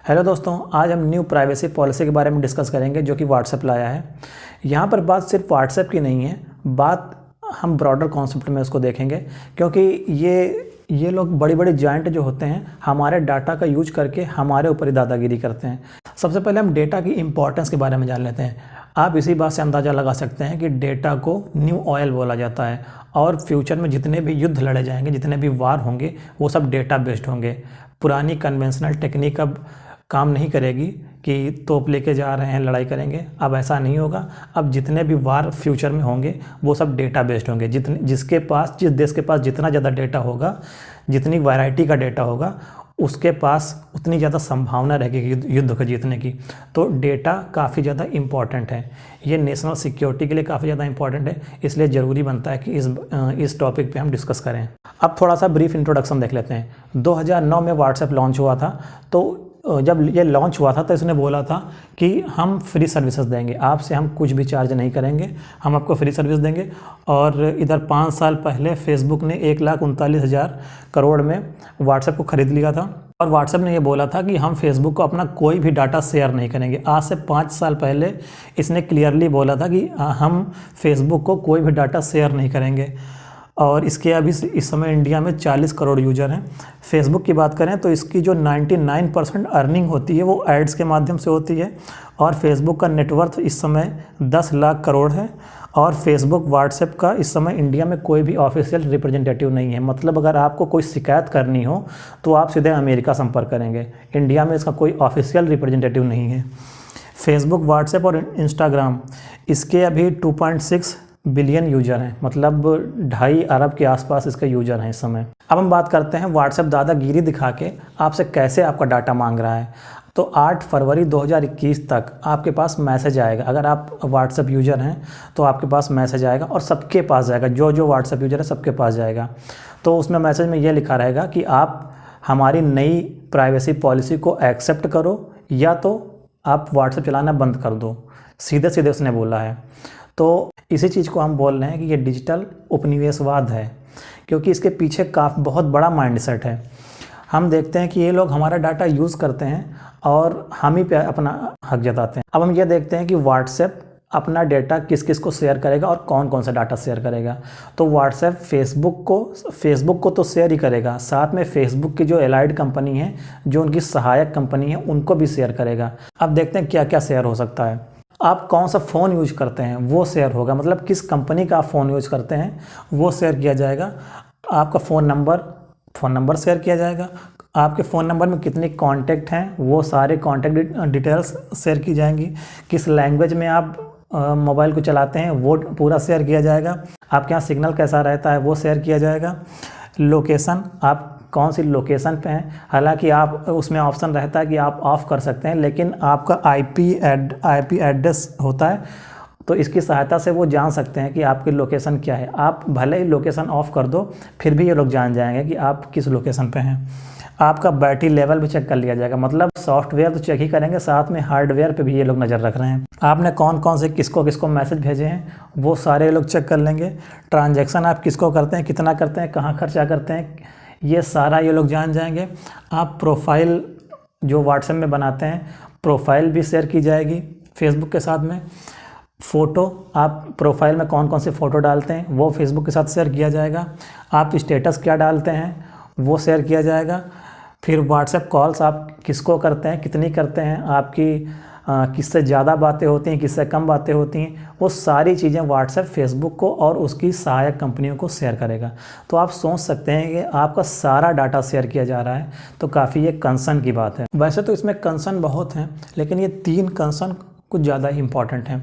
Hello दोस्तों, आज हम न्यू प्राइवेसी पॉलिसी के बारे में डिस्कस करेंगे जो कि व्हाट्सएप लाया है। यहाँ पर बात सिर्फ व्हाट्सएप की नहीं है, बात हम ब्रॉडर कॉन्सेप्ट में उसको देखेंगे, क्योंकि ये लोग बड़ी बड़ी जायंट जो होते हैं हमारे डाटा का यूज करके हमारे ऊपर ही दादागिरी करते हैं। सबसे पहले हम डेटा की इम्पोर्टेंस के बारे में जान लेते हैं। आप इसी बात से अंदाज़ा लगा सकते हैं कि डेटा को न्यू ऑयल बोला जाता है और फ्यूचर में जितने भी युद्ध लड़े जाएंगे, जितने भी वार होंगे, वो सब डेटा बेस्ड होंगे। पुरानी कन्वेंशनल टेक्निक अब काम नहीं करेगी कि तोप लेके जा रहे हैं लड़ाई करेंगे, अब ऐसा नहीं होगा। अब जितने भी वार फ्यूचर में होंगे वो सब डेटा बेस्ड होंगे। जिस देश के पास जितना ज़्यादा डेटा होगा, जितनी वैरायटी का डेटा होगा, उसके पास उतनी ज़्यादा संभावना रहेगी युद्ध को जीतने की। तो डेटा काफ़ी ज़्यादा इम्पॉर्टेंट है, ये नेशनल सिक्योरिटी के लिए काफ़ी ज़्यादा इम्पॉर्टेंट है, इसलिए ज़रूरी बनता है कि इस टॉपिक पे हम डिस्कस करें। अब थोड़ा सा ब्रीफ इंट्रोडक्शन देख लेते हैं। 2009 में व्हाट्सएप लॉन्च हुआ था। तो जब ये लॉन्च हुआ था तो इसने बोला था कि हम फ्री सर्विसेज देंगे, आपसे हम कुछ भी चार्ज नहीं करेंगे, हम आपको फ्री सर्विस देंगे। और इधर 5 साल पहले फेसबुक ने 1,39,000 करोड़ में व्हाट्सएप को ख़रीद लिया था। और व्हाट्सएप ने ये बोला था कि हम फेसबुक को अपना कोई भी डाटा शेयर नहीं करेंगे। आज से 5 साल पहले इसने क्लियरली बोला था कि हम फेसबुक को कोई भी डाटा शेयर नहीं करेंगे। और इसके अभी इस समय इंडिया में 40 करोड़ यूज़र हैं। फेसबुक की बात करें तो इसकी जो 99% अर्निंग होती है वो एड्स के माध्यम से होती है। और फेसबुक का नेटवर्थ इस समय 10 लाख करोड़ है। और फेसबुक व्हाट्सएप का इस समय इंडिया में कोई भी ऑफिशियल रिप्रेजेंटेटिव नहीं है। मतलब अगर आपको कोई शिकायत करनी हो तो आप सीधे अमेरिका संपर्क करेंगे, इंडिया में इसका कोई ऑफिशियल रिप्रेजेंटेटिव नहीं है। फेसबुक, व्हाट्सएप और इंस्टाग्राम, इसके अभी 2.6 बिलियन यूज़र हैं, मतलब 2.5 अरब के आसपास इसके यूज़र हैं इस समय। अब हम बात करते हैं व्हाट्सएप दादागिरी दिखा के आपसे कैसे आपका डाटा मांग रहा है। तो 8 फरवरी 2021 तक आपके पास मैसेज आएगा। अगर आप व्हाट्सएप यूज़र हैं तो आपके पास मैसेज आएगा और सबके पास जाएगा, जो व्हाट्सएप यूज़र है सबके पास जाएगा। तो उसमें मैसेज में ये लिखा रहेगा कि आप हमारी नई प्राइवेसी पॉलिसी को एक्सेप्ट करो या तो आप व्हाट्सएप चलाना बंद कर दो। सीधे सीधे उसने बोला है। तो इसी चीज़ को हम बोल रहे हैं कि ये डिजिटल उपनिवेशवाद है, क्योंकि इसके पीछे बहुत बड़ा माइंडसेट है। हम देखते हैं कि ये लोग हमारा डाटा यूज़ करते हैं और हम ही पे अपना हक जताते हैं। अब हम ये देखते हैं कि व्हाट्सएप अपना डाटा किस किस को शेयर करेगा और कौन कौन सा डाटा शेयर करेगा। तो व्हाट्सएप फेसबुक को तो शेयर ही करेगा, साथ में फेसबुक की जो एलाइड कंपनी है, जो उनकी सहायक कंपनी है, उनको भी शेयर करेगा। अब देखते हैं क्या क्या शेयर हो सकता है। आप कौन सा फ़ोन यूज करते हैं वो शेयर होगा, मतलब किस कंपनी का आप फ़ोन यूज करते हैं वो शेयर किया जाएगा। आपका फ़ोन नंबर शेयर किया जाएगा। आपके फ़ोन नंबर में कितने कांटेक्ट हैं वो सारे कांटेक्ट डिटेल्स शेयर की जाएंगी। किस लैंग्वेज में आप मोबाइल को चलाते हैं वो पूरा शेयर किया जाएगा। आपके यहाँ सिग्नल कैसा रहता है वो शेयर किया जाएगा। लोकेशन, आप कौन सी लोकेशन पे हैं, हालांकि आप उसमें ऑप्शन रहता है कि आप ऑफ़ कर सकते हैं, लेकिन आपका आईपी एड्रेस होता है, तो इसकी सहायता से वो जान सकते हैं कि आपकी लोकेशन क्या है। आप भले ही लोकेशन ऑफ़ कर दो फिर भी ये लोग जान जाएंगे कि आप किस लोकेशन पे हैं। आपका बैटरी लेवल भी चेक कर लिया जाएगा, मतलब सॉफ्टवेयर तो चेक ही करेंगे, साथ में हार्डवेयर पे भी ये लोग नज़र रख रहे हैं। आपने कौन कौन से किसको मैसेज भेजे हैं वो सारे लोग चेक कर लेंगे। ट्रांजैक्शन आप किसको करते हैं, कितना करते हैं, कहाँ खर्चा करते हैं, ये सारा ये लोग जान जाएंगे। आप प्रोफाइल जो व्हाट्सएप में बनाते हैं, प्रोफाइल भी शेयर की जाएगी फेसबुक के साथ में। फ़ोटो, आप प्रोफाइल में कौन कौन से फ़ोटो डालते हैं वो फेसबुक के साथ शेयर किया जाएगा। आप स्टेटस क्या डालते हैं वो शेयर किया जाएगा। फिर व्हाट्सएप कॉल्स आप किसको करते हैं, कितनी करते हैं, आपकी किससे ज़्यादा बातें होती हैं, किससे कम बातें होती हैं, वो सारी चीज़ें व्हाट्सएप फेसबुक को और उसकी सहायक कंपनियों को शेयर करेगा। तो आप सोच सकते हैं कि आपका सारा डाटा शेयर किया जा रहा है, तो काफ़ी ये कंसर्न की बात है। वैसे तो इसमें कंसर्न बहुत हैं, लेकिन ये 3 कंसर्न कुछ ज़्यादा ही इंपॉर्टेंट हैं,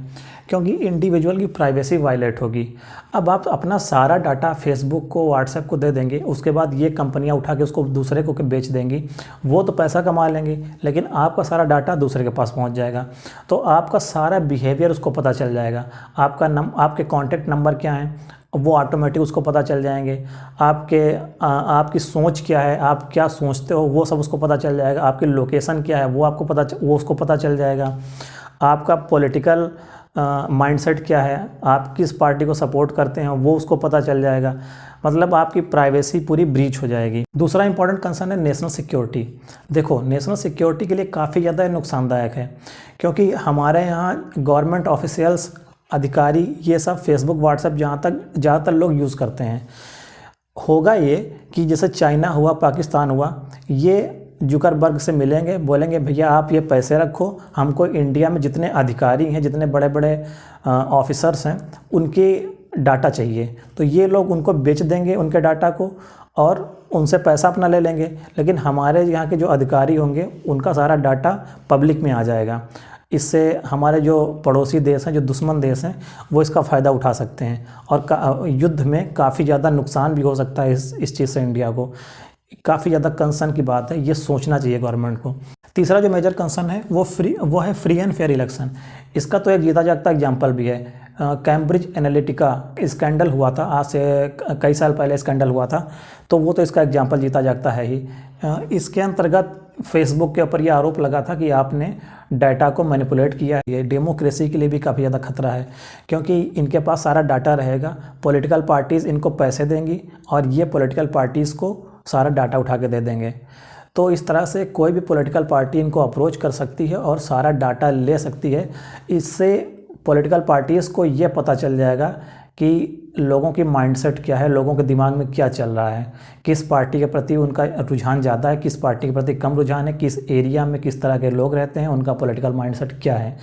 क्योंकि इंडिविजुअल की प्राइवेसी वायलेट होगी। अब आप अपना सारा डाटा फेसबुक को, व्हाट्सएप को दे देंगे, उसके बाद ये कंपनियां उठा के उसको दूसरे को बेच देंगी, वो तो पैसा कमा लेंगे, लेकिन आपका सारा डाटा दूसरे के पास पहुंच जाएगा। तो आपका सारा बिहेवियर उसको पता चल जाएगा। आपके कॉन्टैक्ट नंबर क्या हैं वो ऑटोमेटिक उसको पता चल जाएंगे। आपकी सोच क्या है, आप क्या सोचते हो वो सब उसको पता चल जाएगा। आपकी लोकेशन क्या है वो उसको पता चल जाएगा। आपका पॉलिटिकल माइंडसेट क्या है, आप किस पार्टी को सपोर्ट करते हैं वो उसको पता चल जाएगा। मतलब आपकी प्राइवेसी पूरी ब्रीच हो जाएगी। दूसरा इंपॉर्टेंट कंसर्न है नेशनल सिक्योरिटी। देखो, नेशनल सिक्योरिटी के लिए काफ़ी ज़्यादा नुकसानदायक है, क्योंकि हमारे यहाँ गवर्नमेंट ऑफिशियल्स, अधिकारी, ये सब फेसबुक, व्हाट्सएप जहाँ तक ज़्यादातर लोग यूज़ करते हैं। होगा ये कि जैसे चाइना हुआ, पाकिस्तान हुआ, ये जुकरबर्ग से मिलेंगे, बोलेंगे भैया आप ये पैसे रखो, हमको इंडिया में जितने अधिकारी हैं, जितने बड़े बड़े ऑफिसर्स हैं, उनके डाटा चाहिए। तो ये लोग उनको बेच देंगे उनके डाटा को और उनसे पैसा अपना ले लेंगे। लेकिन हमारे यहाँ के जो अधिकारी होंगे उनका सारा डाटा पब्लिक में आ जाएगा। इससे हमारे जो पड़ोसी देश हैं, जो दुश्मन देश हैं, वो इसका फ़ायदा उठा सकते हैं और युद्ध में काफ़ी ज़्यादा नुकसान भी हो सकता है इस चीज़ से इंडिया को। काफ़ी ज़्यादा कंसर्न की बात है, ये सोचना चाहिए गवर्नमेंट को। तीसरा जो मेजर कंसर्न है वो है फ्री एंड फेयर इलेक्शन। इसका तो एक जीता जागता एग्जाम्पल भी है। कैम्ब्रिज एनालिटिका स्कैंडल हुआ था, आज से कई साल पहले स्कैंडल हुआ था, तो वो तो इसका एग्जाम्पल जीता जागता है ही। इसके अंतर्गत फेसबुक के ऊपर ये आरोप लगा था कि आपने डाटा को मैनिपुलेट किया है। ये डेमोक्रेसी के लिए भी काफ़ी ज़्यादा खतरा है, क्योंकि इनके पास सारा डाटा रहेगा, पॉलिटिकल पार्टीज़ इनको पैसे देंगी और ये पॉलिटिकल पार्टीज़ को सारा डाटा उठा के दे देंगे। तो इस तरह से कोई भी पॉलिटिकल पार्टी इनको अप्रोच कर सकती है और सारा डाटा ले सकती है। इससे पॉलिटिकल पार्टीज़ को ये पता चल जाएगा कि लोगों की माइंडसेट क्या है, लोगों के दिमाग में क्या चल रहा है, किस पार्टी के प्रति उनका रुझान ज़्यादा है, किस पार्टी के प्रति कम रुझान है, किस एरिया में किस तरह के लोग रहते हैं, उनका पॉलिटिकल माइंडसेट क्या है।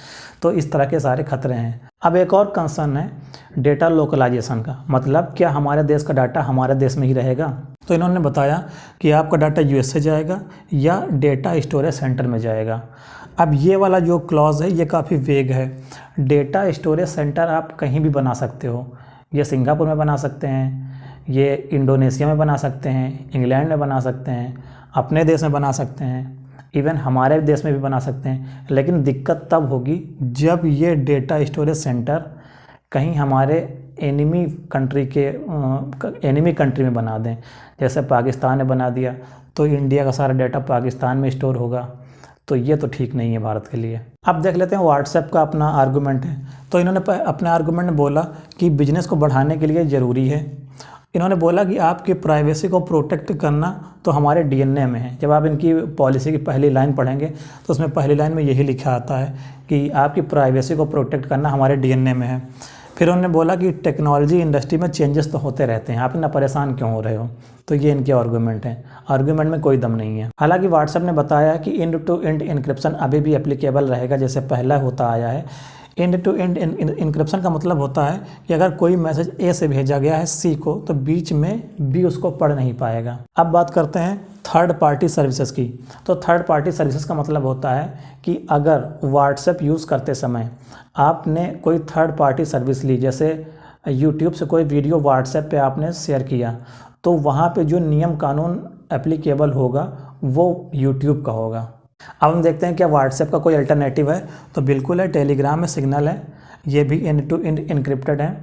तो इस तरह के सारे खतरे हैं। अब एक और कंसर्न है डेटा लोकलाइजेशन का, मतलब क्या हमारे देश का डाटा हमारे देश में ही रहेगा। तो इन्होंने बताया कि आपका डाटा यूएस से जाएगा या डेटा स्टोरेज सेंटर में जाएगा। अब ये वाला जो क्लॉज है ये काफ़ी वेग है। डेटा स्टोरेज सेंटर आप कहीं भी बना सकते हो, ये सिंगापुर में बना सकते हैं, ये इंडोनेशिया में बना सकते हैं, इंग्लैंड में बना सकते हैं, अपने देश में बना सकते हैं, इवन हमारे देश में भी बना सकते हैं। लेकिन दिक्कत तब होगी जब ये डेटा स्टोरेज सेंटर कहीं हमारे एनिमी कंट्री में बना दें। जैसे पाकिस्तान ने बना दिया तो इंडिया का सारा डाटा पाकिस्तान में स्टोर होगा, तो ये तो ठीक नहीं है भारत के लिए। अब देख लेते हैं व्हाट्सएप का अपना आर्गूमेंट है। तो इन्होंने अपने आर्गूमेंट में बोला कि बिजनेस को बढ़ाने के लिए ज़रूरी है। इन्होंने बोला कि आपकी प्राइवेसी को प्रोटेक्ट करना तो हमारे डीएनए में है। जब आप इनकी पॉलिसी की पहली लाइन पढ़ेंगे तो उसमें पहली लाइन में यही लिखा आता है कि आपकी प्राइवेसी को प्रोटेक्ट करना हमारे डीएनए में है। फिर उन्होंने बोला कि टेक्नोलॉजी इंडस्ट्री में चेंजेस तो होते रहते हैं, आप इतना परेशान क्यों हो रहे हो। तो ये इनके आर्गूमेंट हैं। आर्गूमेंट में कोई दम नहीं है। हालांकि व्हाट्सएप ने बताया कि एंड टू एंड इनक्रिप्शन अभी भी एप्लीकेबल रहेगा, जैसे पहला होता आया है। एंड टू एंड इनक्रिप्शन का मतलब होता है कि अगर कोई मैसेज ए से भेजा गया है सी को, तो बीच में बी उसको पढ़ नहीं पाएगा। अब बात करते हैं थर्ड पार्टी सर्विसेज की। तो थर्ड पार्टी सर्विसेज का मतलब होता है कि अगर व्हाट्सएप यूज़ करते समय आपने कोई थर्ड पार्टी सर्विस ली, जैसे यूट्यूब से कोई वीडियो व्हाट्सएप पे आपने शेयर किया, तो वहाँ पे जो नियम कानून एप्लीकेबल होगा वो यूट्यूब का होगा। अब हम देखते हैं क्या व्हाट्सएप का कोई अल्टरनेटिव है। तो बिल्कुल है, टेलीग्राम में सिग्नल है, ये भी एंड टू एंड इनक्रिप्टेड है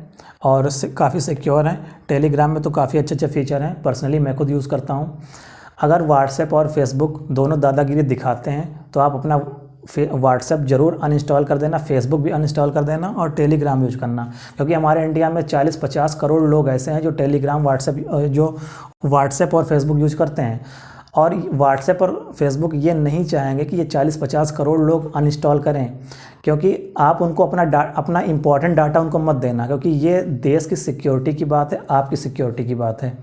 और काफ़ी सिक्योर है। टेलीग्राम में तो काफ़ी अच्छे फीचर हैं, पर्सनली मैं खुद यूज़ करता हूँ। अगर व्हाट्सएप और फेसबुक दोनों दादागिरी दिखाते हैं तो आप अपना व्हाट्सएप ज़रूर अनइंस्टॉल कर देना, फेसबुक भी अनइंस्टॉल कर देना और टेलीग्राम यूज करना, क्योंकि हमारे इंडिया में 40-50 करोड़ लोग ऐसे हैं जो टेलीग्राम, व्हाट्सएप और फेसबुक यूज करते हैं। और व्हाट्सएप और फेसबुक ये नहीं चाहेंगे कि ये 40-50 करोड़ लोग अनइंस्टॉल करें, क्योंकि आप उनको अपना इम्पॉर्टेंट डाटा उनको मत देना, क्योंकि ये देश की सिक्योरिटी की बात है, आपकी सिक्योरिटी की बात है।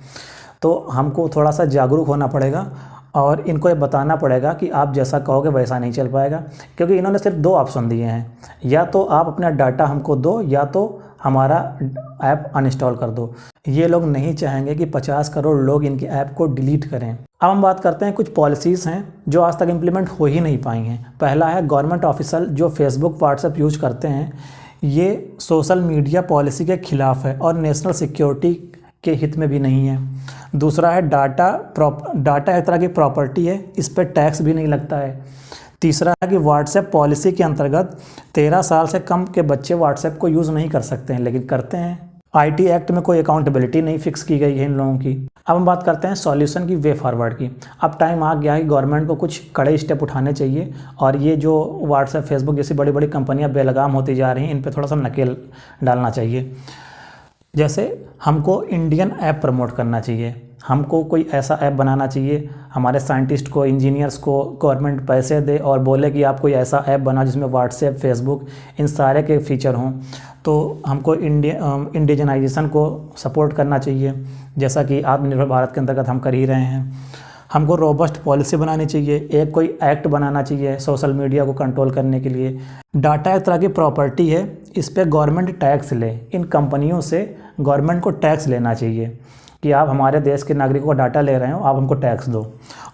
तो हमको थोड़ा सा जागरूक होना पड़ेगा और इनको ये बताना पड़ेगा कि आप जैसा कहोगे वैसा नहीं चल पाएगा, क्योंकि इन्होंने सिर्फ 2 ऑप्शन दिए हैं, या तो आप अपना डाटा हमको दो या तो हमारा ऐप अनइंस्टॉल कर दो। ये लोग नहीं चाहेंगे कि 50 करोड़ लोग इनकी ऐप को डिलीट करें। अब हम बात करते हैं कुछ पॉलिसीज़ हैं जो आज तक इम्प्लीमेंट हो ही नहीं पाई हैं। पहला है गवर्नमेंट ऑफिशियल जो फेसबुक, व्हाट्सएप यूज करते हैं, ये सोशल मीडिया पॉलिसी के खिलाफ है और नेशनल सिक्योरिटी के हित में भी नहीं है। दूसरा है डाटा एक तरह की प्रॉपर्टी है, इस पर टैक्स भी नहीं लगता है। तीसरा है कि व्हाट्सएप पॉलिसी के अंतर्गत 13 साल से कम के बच्चे व्हाट्सएप को यूज़ नहीं कर सकते हैं, लेकिन करते हैं। आईटी एक्ट में कोई अकाउंटेबिलिटी नहीं फिक्स की गई है इन लोगों की। अब हम बात करते हैं सॉल्यूशन की, वे फॉरवर्ड की। अब टाइम आ गया है कि गवर्नमेंट को कुछ कड़े स्टेप उठाने चाहिए और ये जो व्हाट्सएप, फेसबुक जैसी बड़ी बड़ी कंपनियां बेलगाम होती जा रही हैं, इन पर थोड़ा सा नकेल डालना चाहिए। जैसे हमको इंडियन ऐप प्रमोट करना चाहिए, हमको कोई ऐसा ऐप बनाना चाहिए, हमारे साइंटिस्ट को, इंजीनियर्स को गवर्नमेंट पैसे दे और बोले कि आप कोई ऐसा ऐप बनाओ जिसमें व्हाट्सएप, फेसबुक इन सारे के फीचर हों। तो हमको इंडिजनाइजेशन को सपोर्ट करना चाहिए, जैसा कि आत्मनिर्भर भारत के अंतर्गत हम कर ही रहे हैं। हमको रोबस्ट पॉलिसी बनानी चाहिए, एक कोई एक्ट बनाना चाहिए सोशल मीडिया को कंट्रोल करने के लिए। डाटा एक तरह की प्रॉपर्टी है, इस पे गवर्नमेंट टैक्स ले, इन कंपनियों से गवर्नमेंट को टैक्स लेना चाहिए कि आप हमारे देश के नागरिकों का डाटा ले रहे हो, आप हमको टैक्स दो।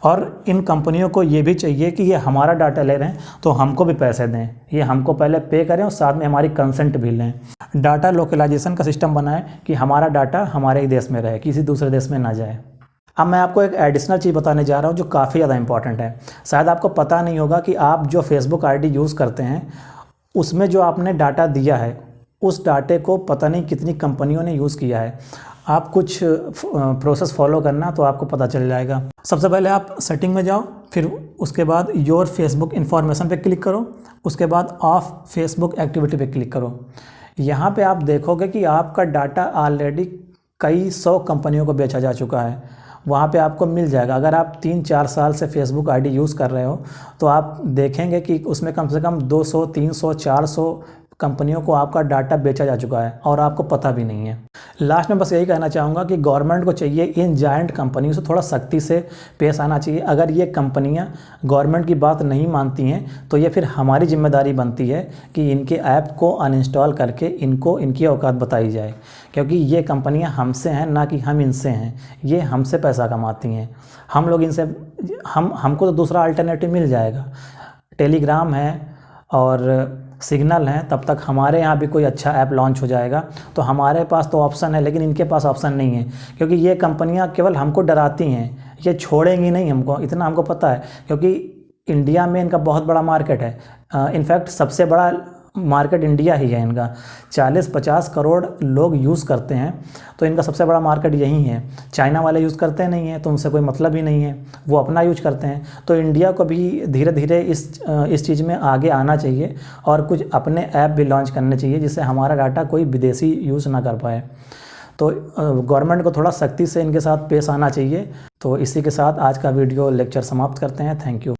और इन कंपनियों को ये भी चाहिए कि ये हमारा डाटा ले रहे हैं तो हमको भी पैसे दें, ये हमको पहले पे करें और साथ में हमारी कंसेंट भी लें। डाटा लोकलाइजेशन का सिस्टम बनाएं कि हमारा डाटा हमारे ही देश में रहे, किसी दूसरे देश में ना जाए। अब मैं आपको एक एडिशनल चीज़ बताने जा रहा हूँ जो काफ़ी ज़्यादा इंपॉर्टेंट है। शायद आपको पता नहीं होगा कि आप जो फेसबुक आईडी यूज़ करते हैं उसमें जो आपने डाटा दिया है उस डाटे को पता नहीं कितनी कंपनियों ने यूज़ किया है। आप कुछ प्रोसेस फॉलो करना तो आपको पता चल जाएगा। सबसे पहले आप सेटिंग में जाओ, फिर उसके बाद योर फेसबुक इन्फॉर्मेशन पे क्लिक करो, उसके बाद ऑफ फेसबुक एक्टिविटी पे क्लिक करो। यहाँ पे आप देखोगे कि आपका डाटा ऑलरेडी कई 100 कंपनियों को बेचा जा चुका है। वहाँ पे आपको मिल जाएगा। अगर आप 3-4 साल से फेसबुक आईडी यूज़ कर रहे हो तो आप देखेंगे कि उसमें कम से कम 200, 300, 400 कंपनियों को आपका डाटा बेचा जा चुका है और आपको पता भी नहीं है। लास्ट में बस यही कहना चाहूँगा कि गवर्नमेंट को चाहिए इन जायंट कंपनियों से थोड़ा सख्ती से पेश आना चाहिए। अगर ये कंपनियां गवर्नमेंट की बात नहीं मानती हैं तो ये फिर हमारी जिम्मेदारी बनती है कि इनके ऐप को अनइंस्टॉल करके इनको इनकी औकात बताई जाए, क्योंकि ये कंपनियां हमसे हैं ना कि हम इनसे हैं। ये हमसे पैसा कमाती हैं, हम लोग इनसे हमको तो दूसरा अल्टरनेटिव मिल जाएगा। टेलीग्राम है और सिग्नल है, तब तक हमारे यहाँ भी कोई अच्छा ऐप लॉन्च हो जाएगा। तो हमारे पास तो ऑप्शन है लेकिन इनके पास ऑप्शन नहीं है, क्योंकि ये कंपनियाँ केवल हमको डराती हैं, ये छोड़ेंगी नहीं हमको, इतना हमको पता है। क्योंकि इंडिया में इनका बहुत बड़ा मार्केट है, इनफैक्ट सबसे बड़ा मार्केट इंडिया ही है इनका। 40-50 करोड़ लोग यूज़ करते हैं, तो इनका सबसे बड़ा मार्केट यही है। चाइना वाले यूज़ करते नहीं हैं तो उनसे कोई मतलब ही नहीं है, वो अपना यूज करते हैं। तो इंडिया को भी धीरे धीरे इस चीज़ में आगे आना चाहिए और कुछ अपने ऐप भी लॉन्च करने चाहिए जिससे हमारा डाटा कोई विदेशी यूज़ ना कर पाए। तो गवर्नमेंट को थोड़ा सख्ती से इनके साथ पेश आना चाहिए। तो इसी के साथ आज का वीडियो लेक्चर समाप्त करते हैं। Thank you.